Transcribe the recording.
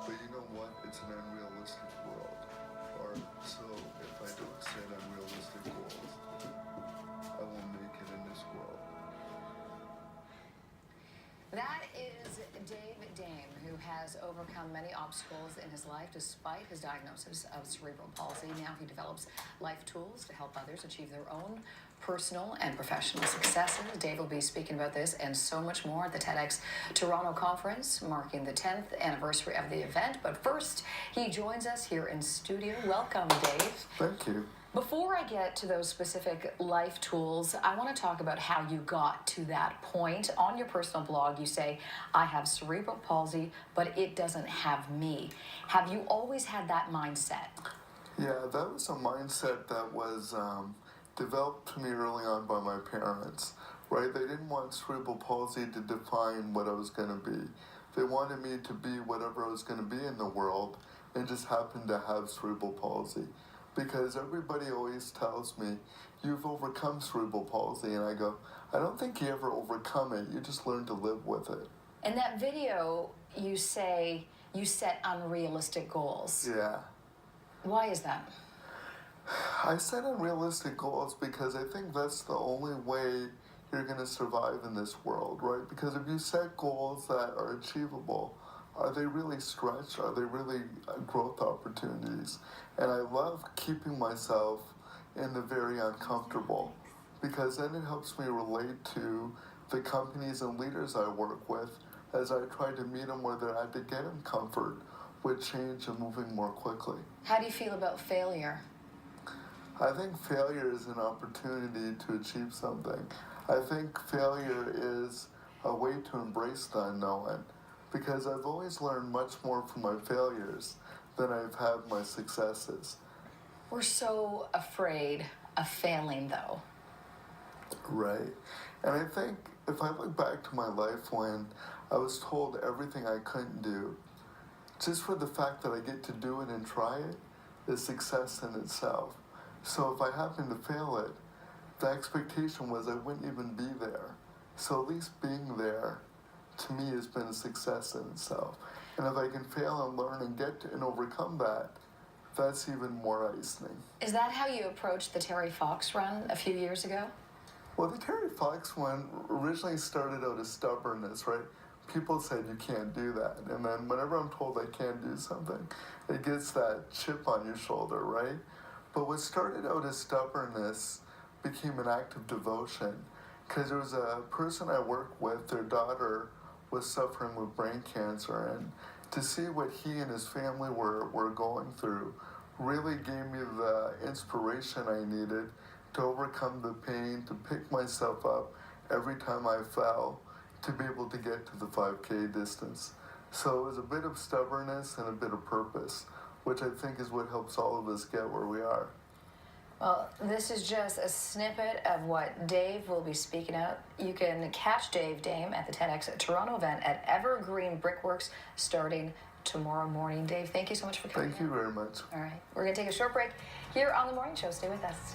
But you know what? It's an unrealistic world. Or so if I don't set unrealistic goals, I won't make it in this world. That is Dave Dame, who has overcome many obstacles in his life despite his diagnosis of cerebral palsy. Now he develops life tools to help others achieve their own personal and professional successes. Dave will be speaking about this and so much more at the TEDxToronto conference, marking the 10th anniversary of the event. But first, he joins us here in studio. Welcome, Dave. Thank you. Before I get to those specific life tools, I want to talk about how you got to that point. On your personal blog, you say, I have cerebral palsy, but it doesn't have me. Have you always had that mindset? Yeah, that was a mindset that was developed to me early on by my parents, right? They didn't want cerebral palsy to define what I was going to be. They wanted me to be whatever I was going to be in the world and just happened to have cerebral palsy. Because everybody always tells me, you've overcome cerebral palsy. And I go, I don't think you ever overcome it. You just learn to live with it. In that video, you say you set unrealistic goals. Yeah. Why is that? I set unrealistic goals because I think that's the only way you're going to survive in this world, right? Because if you set goals that are achievable, are they really stretched? Are they really growth opportunities? And I love keeping myself in the very uncomfortable because then it helps me relate to the companies and leaders I work with as I try to meet them where they're at to get in comfort with change and moving more quickly. How do you feel about failure? I think failure is an opportunity to achieve something. I think failure is a way to embrace the unknown because I've always learned much more from my failures than I've had my successes. We're so afraid of failing, though. Right. And I think if I look back to my life when I was told everything I couldn't do, just for the fact that I get to do it and try it is success in itself. So if I happen to fail it, the expectation was I wouldn't even be there. So at least being there, to me, has been a success in itself. And if I can fail and learn and get to and overcome that, that's even more icing. Is that how you approached the Terry Fox run a few years ago? Well, the Terry Fox one originally started out as stubbornness, right? People said you can't do that. And then whenever I'm told I can't do something, it gets that chip on your shoulder, right? But what started out as stubbornness became an act of devotion. Because there was a person I work with, their daughter was suffering with brain cancer, and to see what he and his family were going through really gave me the inspiration I needed to overcome the pain, to pick myself up every time I fell, to be able to get to the 5K distance. So it was a bit of stubbornness and a bit of purpose, which I think is what helps all of us get where we are. Well, this is just a snippet of what Dave will be speaking out. You can catch Dave Dame at the TEDxToronto event at Evergreen Brickworks starting tomorrow morning. Dave, thank you so much for coming. Thank you very much. All right. We're going to take a short break here on The Morning Show. Stay with us.